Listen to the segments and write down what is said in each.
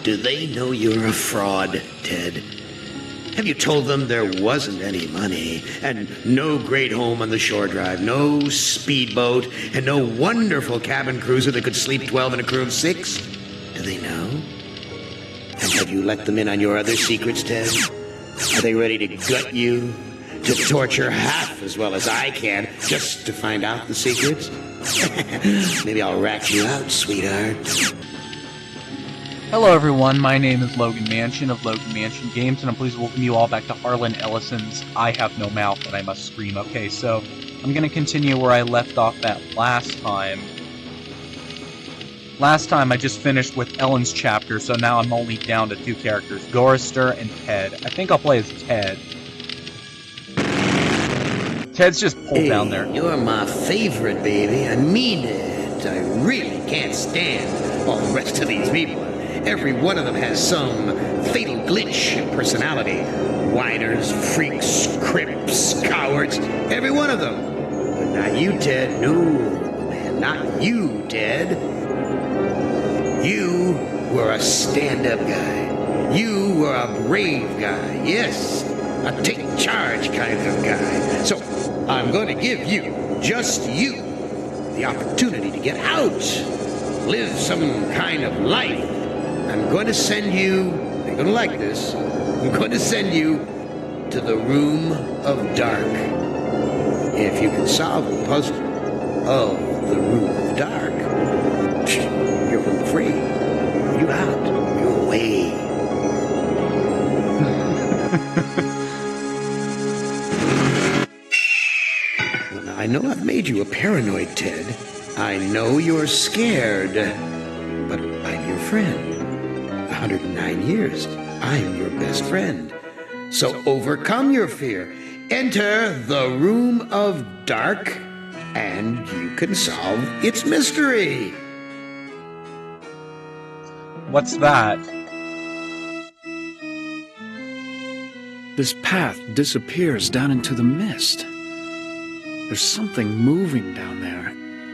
Do they know you're a fraud, Ted? Have you told them there wasn't any money, and no great home on the shore drive, no speedboat, and no wonderful cabin cruiser that could sleep 12 in a crew of 6? Do they know? And have you let them in on your other secrets, Ted? Are they ready to gut you? To torture half as well as I can, just to find out the secrets? Maybe I'll rat you out, sweetheart. Hello everyone, my name is Logan Mansion of Logan Mansion Games, and I'm pleased to welcome you all back to Harlan Ellison's I Have No Mouth and I Must Scream. Okay, so I'm going to continue where I left off that last time. Last time I just finished with Ellen's chapter, so now I'm only down to 2 characters, Gorister and Ted. I think I'll play as Ted. Ted's just pulled down there. You're my favorite, baby. I mean it. I really can't stand all the rest of these people. Every one of them has some fatal glitch in personality. Whiners, freaks, crips, cowards. Every one of them. But not you, Ted. No, man, not you, Ted. You were a stand-up guy. You were a brave guy. Yes, a take-charge kind of guy. So I'm going to give you, just you, the opportunity to get out. Live some kind of life. I'm going to send you, you're going to like this, I'm going to send you to the Room of Dark. If you can solve the puzzle of the Room of Dark, you're home free. You out. You're away. Well, now, I know I've made you a paranoid, Ted. I know you're scared, but I'm your friend. 109 years. I'm your best friend. So overcome your fear. Enter the Room of Dark, and you can solve its mystery. What's that? This path disappears down into the mist. There's something moving down there.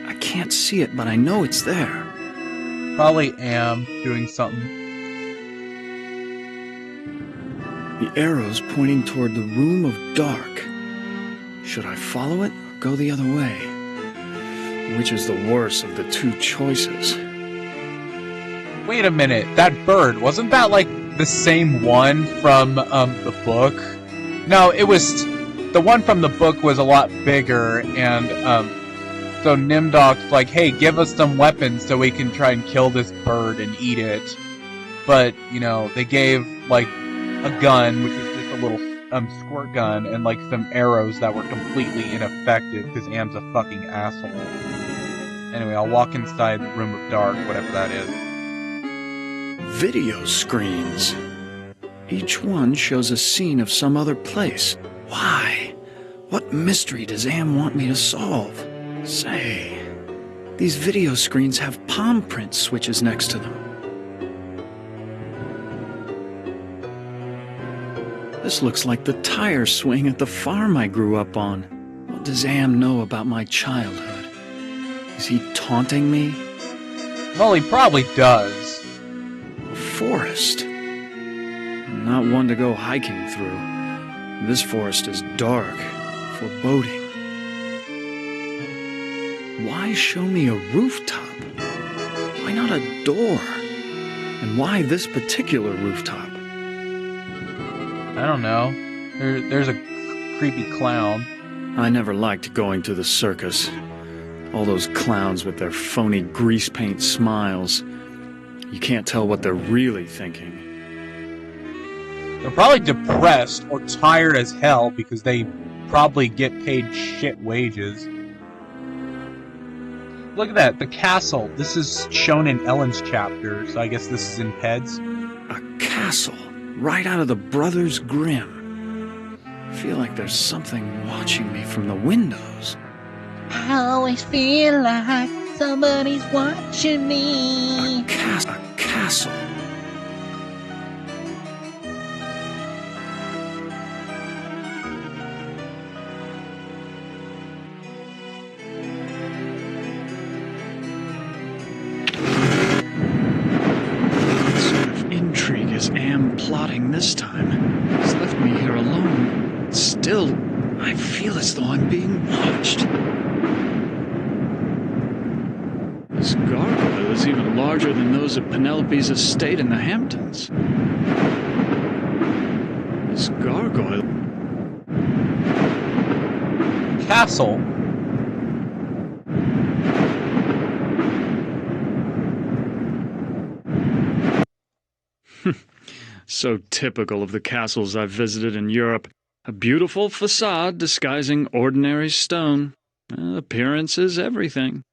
I can't see it, but I know it's there. Probably am doing something. The arrow's pointing toward the Room of Dark. Should I follow it or go the other way? Which is the worse of the 2 choices? Wait a minute, that bird, wasn't that like the same one from the book? No, it was, the one from the book was a lot bigger, and so Nimdok's like, hey, give us some weapons so we can try and kill this bird and eat it. But, you know, they gave like a gun, which was just a little squirt gun, and like some arrows that were completely ineffective because Am's a fucking asshole. Anyway, I'll walk inside the Room of Dark, whatever that is. Video screens. Each one shows a scene of some other place. Why? What mystery does Am want me to solve? Say, these video screens have palm print switches next to them. This looks like the tire swing at the farm I grew up on. What does Am know about my childhood? Is he taunting me? Well, he probably does. A forest. Not one to go hiking through. This forest is dark, foreboding. Why show me a rooftop? Why not a door? And why this particular rooftop? I don't know. There's a creepy clown. I never liked going to the circus. All those clowns with their phony grease paint smiles. You can't tell what they're really thinking. They're probably depressed or tired as hell because they probably get paid shit wages. Look at that, the castle. This is shown in Ellen's chapter, so I guess this is in Ted's. A castle. Right out of the Brothers Grimm. I feel like there's something watching me from the windows. I always feel like somebody's watching me. A castle. swatting this time. He's left me here alone. Still, I feel as though I'm being watched. This gargoyle is even larger than those at Penelope's estate in the Hamptons. This gargoyle... Castle. So typical of the castles I've visited in Europe. A beautiful facade disguising ordinary stone. Appearance is everything.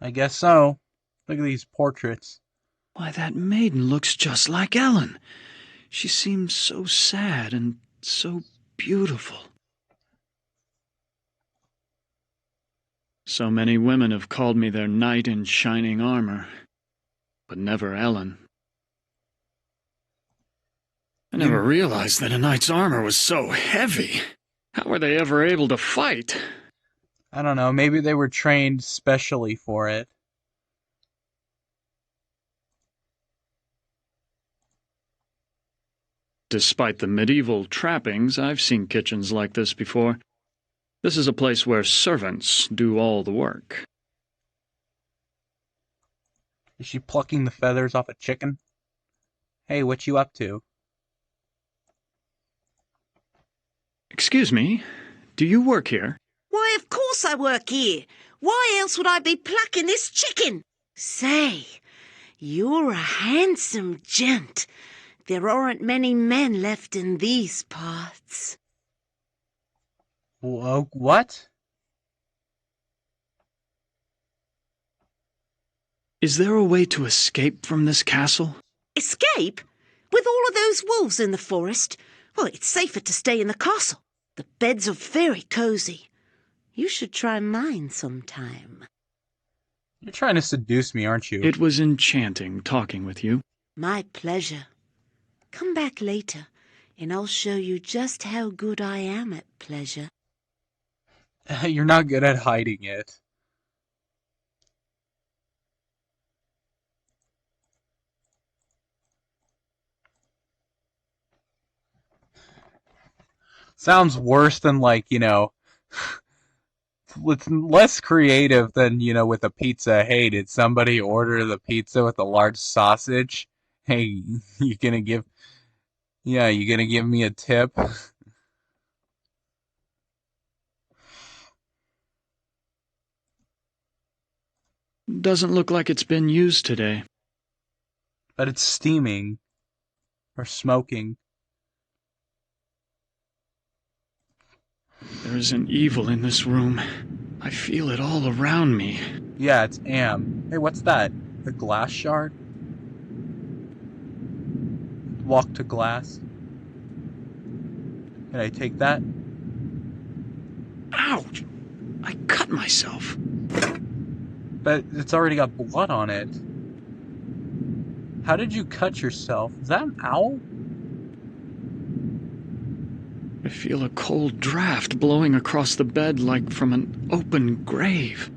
I guess so. Look at these portraits. Why, that maiden looks just like Ellen. She seems so sad and so beautiful. So many women have called me their knight in shining armor, but never Ellen. I never realized that a knight's armor was so heavy. How were they ever able to fight? I don't know, maybe they were trained specially for it. Despite the medieval trappings, I've seen kitchens like this before. This is a place where servants do all the work. Is she plucking the feathers off a chicken? Hey, what you up to? Excuse me, do you work here? Why, of course I work here. Why else would I be plucking this chicken? Say, you're a handsome gent. There aren't many men left in these parts. Whoa, what? Is there a way to escape from this castle? Escape? With all of those wolves in the forest? Well, it's safer to stay in the castle. The beds are very cozy. You should try mine sometime. You're trying to seduce me, aren't you? It was enchanting talking with you. My pleasure. Come back later, and I'll show you just how good I am at pleasure. You're not good at hiding it. Sounds worse than, like, you know, it's less creative than, you know, with a pizza. Hey, did somebody order the pizza with a large sausage? Hey, you gonna give me a tip? Doesn't look like it's been used today. But it's steaming. Or smoking. There is an evil in this room. I feel it all around me. Yeah, it's Am. Hey, what's that? The glass shard? Walk to glass. Can I take that? Ouch! I cut myself. But it's already got blood on it. How did you cut yourself? Is that an owl? I feel a cold draft blowing across the bed like from an open grave.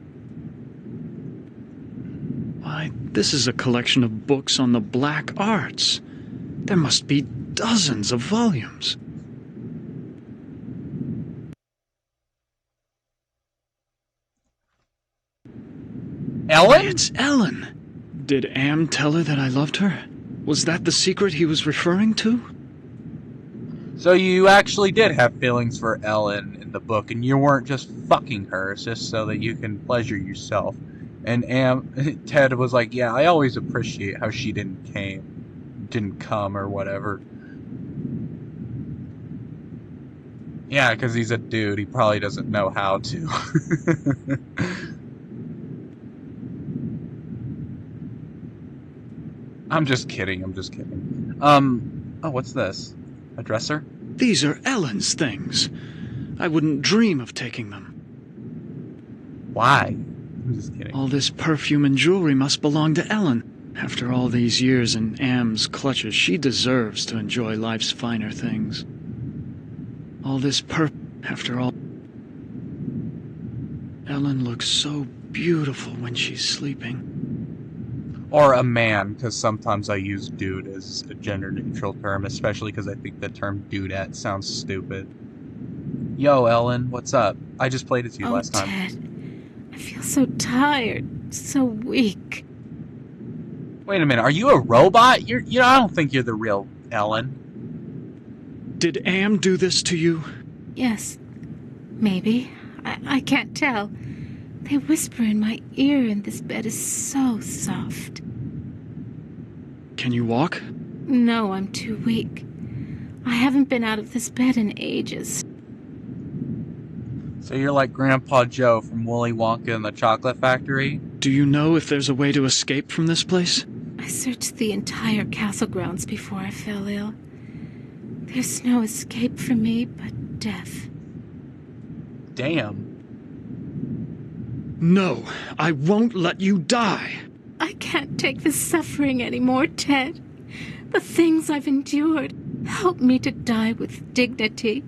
Why, this is a collection of books on the black arts. There must be dozens of volumes. Ellen? Why, it's Ellen. Did Am tell her that I loved her? Was that the secret he was referring to? So you actually did have feelings for Ellen in the book, and you weren't just fucking her just so that you can pleasure yourself. And Ted was like, yeah, I always appreciate how she didn't come or whatever. Yeah, because he's a dude. He probably doesn't know how to. I'm just kidding. Oh, what's this? A dresser? These are Ellen's things. I wouldn't dream of taking them. Why? I'm just kidding. All this perfume and jewelry must belong to Ellen. After all these years in Am's clutches, she deserves to enjoy life's finer things. All this after all... Ellen looks so beautiful when she's sleeping. Or a man, because sometimes I use dude as a gender-neutral term, especially because I think the term dudette sounds stupid. Yo, Ellen, what's up? I just played it to you last time. Ted, I feel so tired, so weak. Wait a minute, are you a robot? I don't think you're the real Ellen. Did Am do this to you? Yes, maybe. I can't tell. They whisper in my ear and this bed is so soft. Can you walk? No, I'm too weak. I haven't been out of this bed in ages. So you're like Grandpa Joe from Willy Wonka and the Chocolate Factory? Do you know if there's a way to escape from this place? I searched the entire castle grounds before I fell ill. There's no escape for me but death. Damn. No, I won't let you die. I can't take this suffering anymore, Ted. The things I've endured. Help me to die with dignity.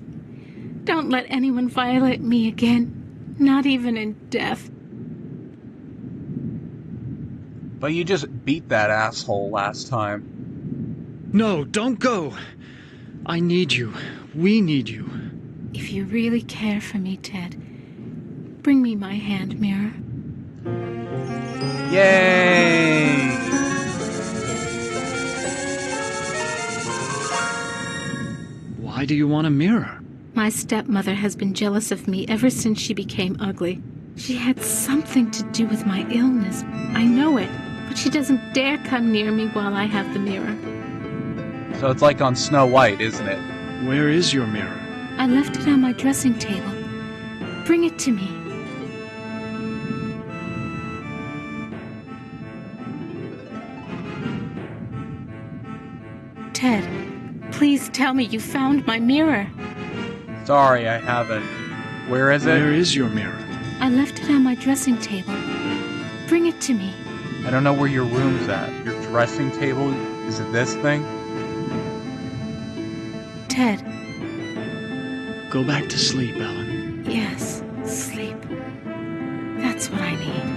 Don't let anyone violate me again, not even in death. But you just beat that asshole last time. No, don't go. I need you. We need you. If you really care for me, Ted, bring me my hand mirror. Yay! Why do you want a mirror? My stepmother has been jealous of me ever since she became ugly. She had something to do with my illness. I know it, but she doesn't dare come near me while I have the mirror. So it's like on Snow White, isn't it? Where is your mirror? I left it on my dressing table. Bring it to me. Ted, please tell me you found my mirror. Sorry, I haven't. Where is it? Where is your mirror? I left it on my dressing table. Bring it to me. I don't know where your room's at. Your dressing table? Is it this thing? Ted. Go back to sleep, Ellen. Yes, sleep. That's what I need.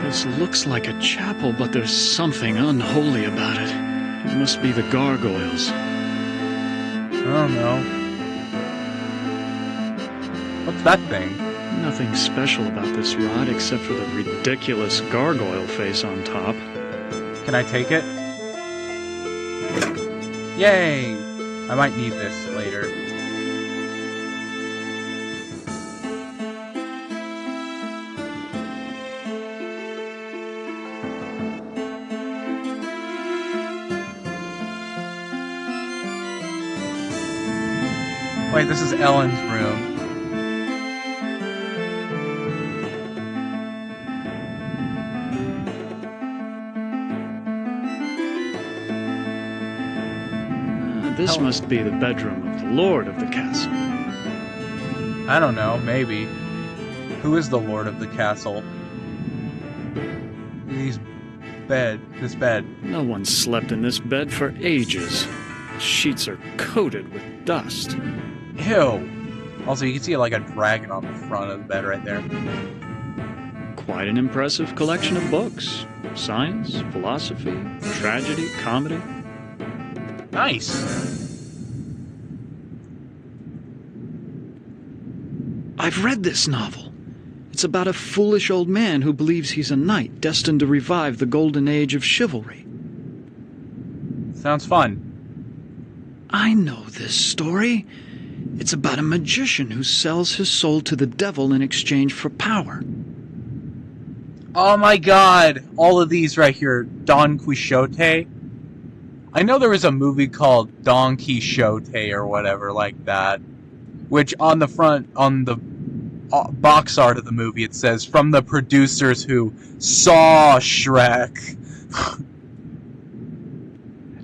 This looks like a chapel, but there's something unholy about it. It must be the gargoyles. I don't know. What's that thing? Nothing special about this rod except for the ridiculous gargoyle face on top. Can I take it? Yay! I might need this later. Wait, this is Ellen's room. This must be the bedroom of the lord of the castle. I don't know, maybe. Who is the lord of the castle? This bed. No one slept in this bed for ages. The sheets are coated with dust. Ew. Also, you can see like a dragon on the front of the bed right there. Quite an impressive collection of books. Science, philosophy, tragedy, comedy. Nice. I've read this novel. It's about a foolish old man who believes he's a knight destined to revive the golden age of chivalry. Sounds fun. I know this story. It's about a magician who sells his soul to the devil in exchange for power. Oh my god! All of these right here. Don Quixote. I know there was a movie called Don Quixote or whatever like that. Which on the front, on the box art of the movie, it says, from the producers who saw Shrek.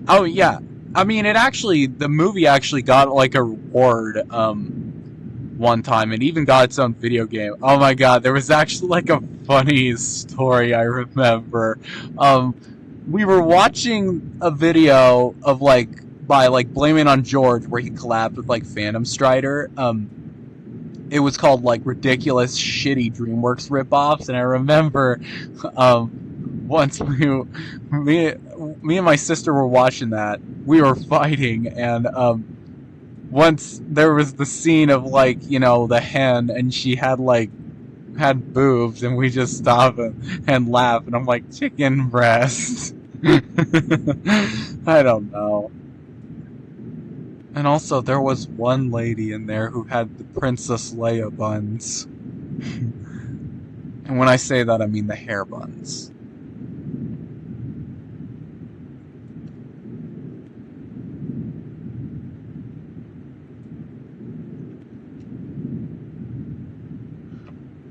Oh yeah. I mean, the movie actually got like a reward, one time, and even got its own video game. Oh my god, there was actually like a funny story I remember. We were watching a video of like by like Blame It on George, where he collabed with like Phantom Strider. It was called like Ridiculous Shitty DreamWorks Ripoffs, and I remember once me and my sister were watching that, we were fighting, and once there was the scene of like, you know, the hen, and she had boobs, and we just stop and laugh, and I'm like, chicken breast. I don't know. And also, there was one lady in there who had the Princess Leia buns. And when I say that, I mean the hair buns.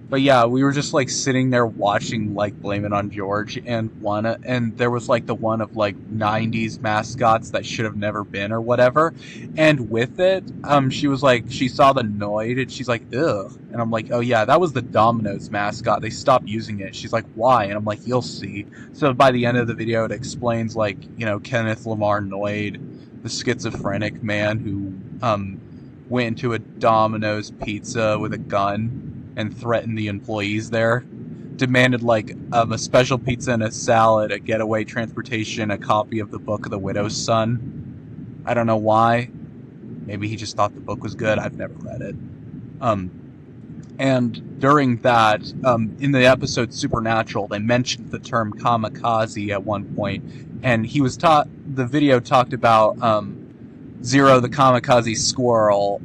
But yeah, we were just like sitting there watching like Blame It on George, and there was like the one of like 90s mascots that should have never been or whatever. And with it, she was like, she saw the Noid and she's like, ugh. And I'm like, oh yeah, that was the Domino's mascot. They stopped using it. She's like, why? And I'm like, you'll see. So by the end of the video, it explains like, you know, Kenneth Lamar Noid, the schizophrenic man who went into a Domino's pizza with a gun and threatened the employees there, demanded like a special pizza and a salad, a getaway transportation, a copy of the book of the Widow's Son. I don't know why. Maybe he just thought the book was good. I've never read it. And during that, in the episode Supernatural, they mentioned the term kamikaze at one point, and the video talked about Zero the kamikaze squirrel,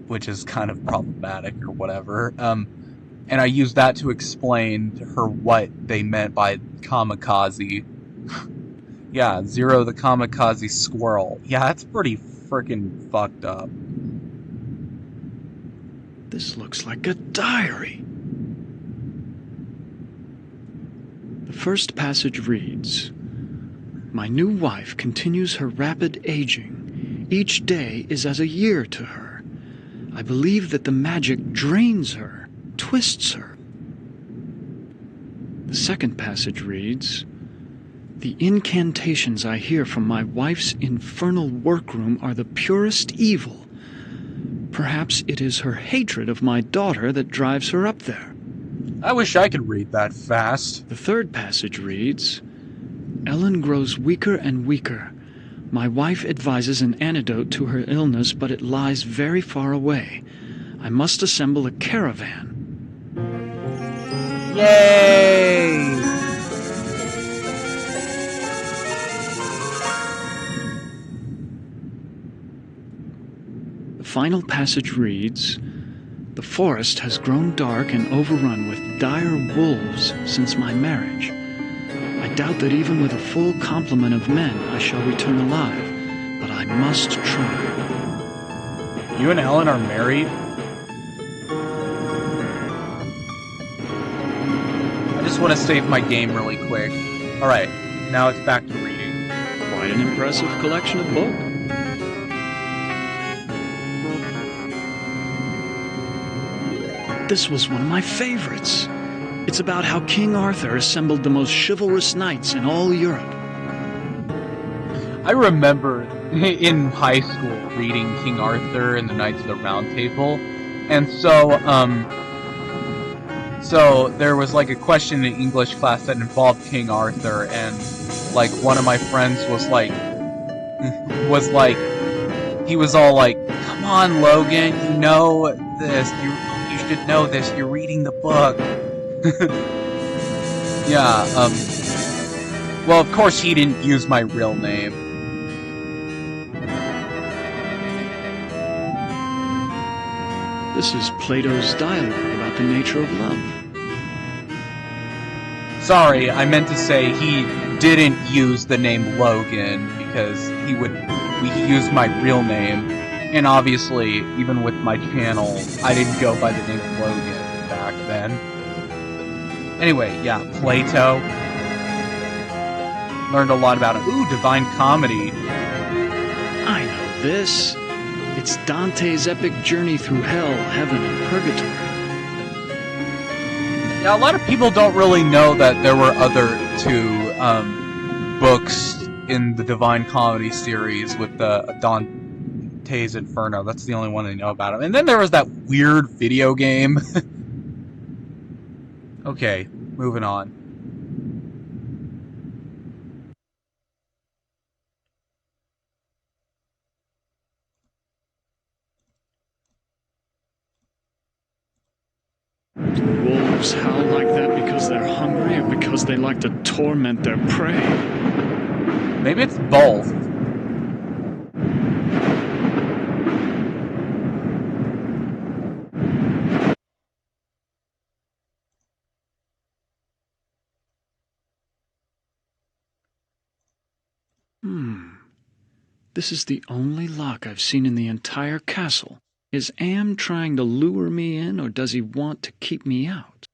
which is kind of problematic or whatever. And I used that to explain to her what they meant by kamikaze. Yeah, Zero the kamikaze squirrel. Yeah, that's pretty freaking fucked up. This looks like a diary. The first passage reads, "My new wife continues her rapid aging. Each day is as a year to her. I believe that the magic drains her, twists her." The second passage reads, "The incantations I hear from my wife's infernal workroom are the purest evil. Perhaps it is her hatred of my daughter that drives her up there." I wish I could read that fast. The third passage reads, "Ellen grows weaker and weaker. My wife advises an antidote to her illness, but it lies very far away. I must assemble a caravan." Yay! The final passage reads, "The forest has grown dark and overrun with dire wolves since my marriage. I doubt that even with a full complement of men I shall return alive, but I must try." You and Ellen are married? I just want to save my game really quick. Alright, now it's back to reading. Quite an impressive collection of books. This was one of my favorites. It's about how King Arthur assembled the most chivalrous knights in all Europe. I remember in high school reading King Arthur and the Knights of the Round Table, and so there was like a question in English class that involved King Arthur, and like one of my friends was like, he was all like, "Come on, Logan, you know this, you should know this, you're reading the book." Yeah, well, of course he didn't use my real name. This is Plato's dialogue about the nature of love. Sorry, I meant to say he didn't use the name Logan, because he used my real name. And obviously, even with my channel, I didn't go by the name Logan back then. Anyway, yeah, Plato. Learned a lot about him. Ooh, Divine Comedy. I know this. It's Dante's epic journey through hell, heaven, and purgatory. Yeah, a lot of people don't really know that there were other two books in the Divine Comedy series with the Dante's Inferno. That's the only one I know about him. And then there was that weird video game. Okay, moving on. Wolves howl like that because they're hungry or because they like to torment their prey? Maybe it's both. This is the only lock I've seen in the entire castle. Is Am trying to lure me in, or does he want to keep me out?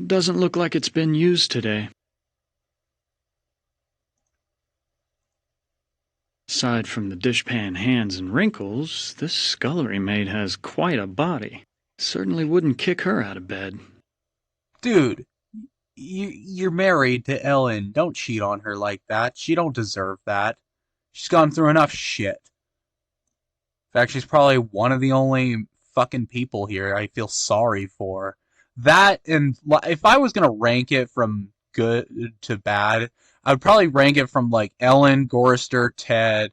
Doesn't look like it's been used today. Aside from the dishpan hands and wrinkles, this scullery maid has quite a body. Certainly wouldn't kick her out of bed. Dude, you're married to Ellen. Don't cheat on her like that. She don't deserve that. She's gone through enough shit. In fact, she's probably one of the only fucking people here I feel sorry for. That, and if I was gonna rank it from good to bad, I would probably rank it from like Ellen, Gorrister, Ted,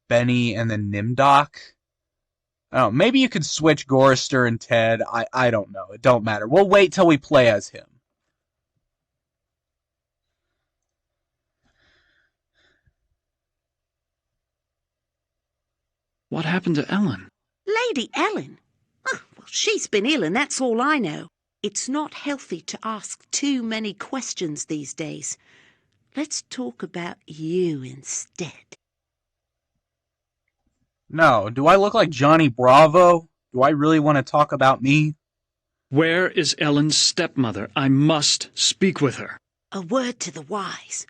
Benny, and then Nimdok. I don't know, maybe you could switch Gorrister and Ted. I don't know. It don't matter. We'll wait till we play as him. What happened to Ellen? Lady Ellen? Oh, well, she's been ill, and that's all I know. It's not healthy to ask too many questions these days. Let's talk about you instead. No, do I look like Johnny Bravo? Do I really want to talk about me? Where is Ellen's stepmother? I must speak with her. A word to the wise.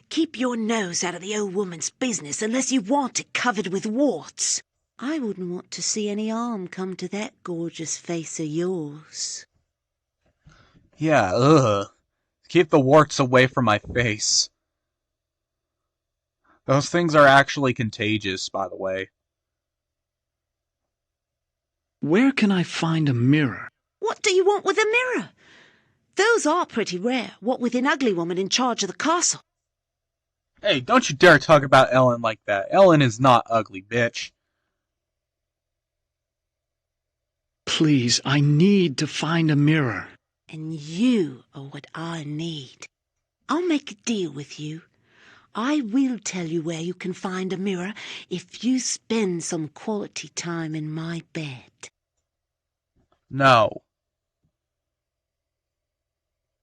Keep your nose out of the old woman's business unless you want it covered with warts. I wouldn't want to see any harm come to that gorgeous face of yours. Yeah, ugh. Keep the warts away from my face. Those things are actually contagious, by the way. Where can I find a mirror? What do you want with a mirror? Those are pretty rare, what with an ugly woman in charge of the castle. Hey, don't you dare talk about Ellen like that. Ellen is not ugly, bitch. Please, I need to find a mirror. And you are what I need. I'll make a deal with you. I will tell you where you can find a mirror if you spend some quality time in my bed. No.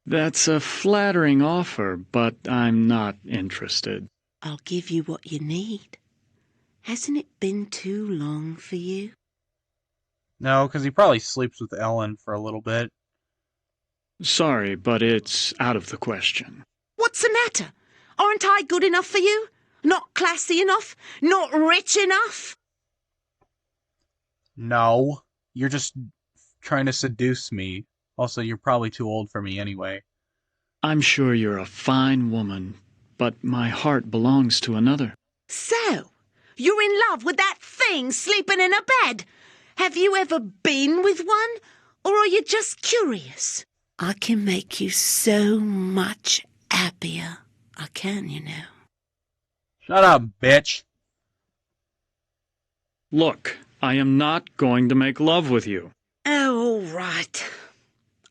That's a flattering offer, but I'm not interested. I'll give you what you need. Hasn't it been too long for you? No, because he probably sleeps with Ellen for a little bit. Sorry, but it's out of the question. What's the matter? Aren't I good enough for you? Not classy enough? Not rich enough? No. You're just trying to seduce me. Also, you're probably too old for me anyway. I'm sure you're a fine woman, but my heart belongs to another. So, you're in love with that thing sleeping in a bed? Have you ever been with one? Or are you just curious? I can make you so much happier. I can, you know. Shut up, bitch. Look, I am not going to make love with you. Oh, all right.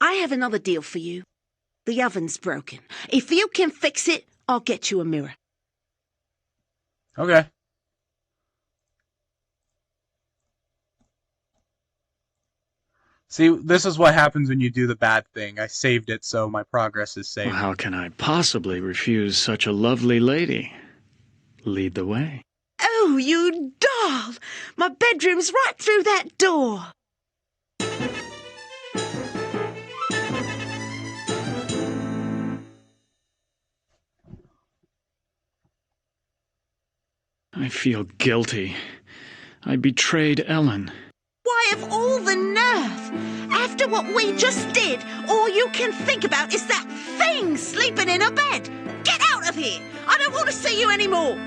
I have another deal for you. The oven's broken. If you can fix it, I'll get you a mirror. Okay. See, this is what happens when you do the bad thing. I saved it, so my progress is saved. Well, how can I possibly refuse such a lovely lady? Lead the way. Oh, you doll! My bedroom's right through that door. I feel guilty. I betrayed Ellen. Why, of all the nerve! After after what we just did, all you can think about is that thing sleeping in a bed. Get out of here. I don't want to see you anymore.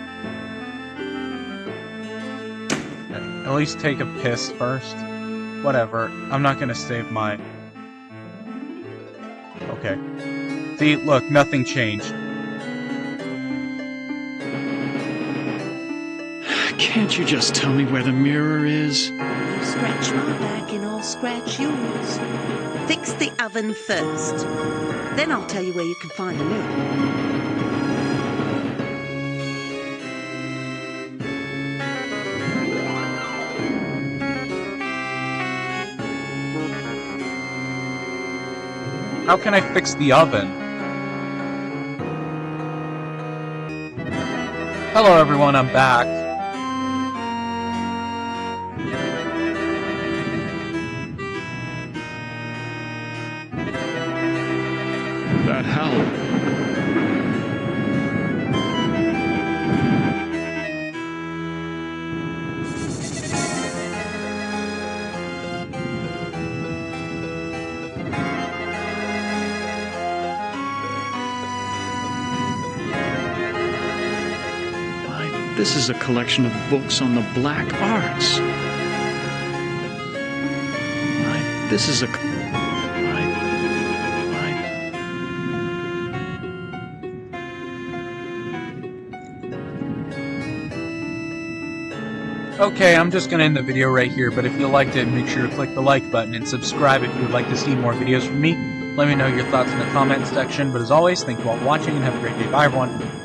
At least take a piss first. Whatever. I'm not gonna save my... Okay. See, look, nothing changed. Can't you just tell me where the mirror is? You scratch my back and I'll scratch yours. Fix the oven first. Then I'll tell you where you can find the mirror. How can I fix the oven? Hello everyone, I'm back. That howl. This is a collection of books on the black arts. This is a... Okay, I'm just gonna end the video right here, but if you liked it, make sure to click the like button and subscribe if you would like to see more videos from me. Let me know your thoughts in the comments section, but as always, thank you all for watching and have a great day. Bye everyone.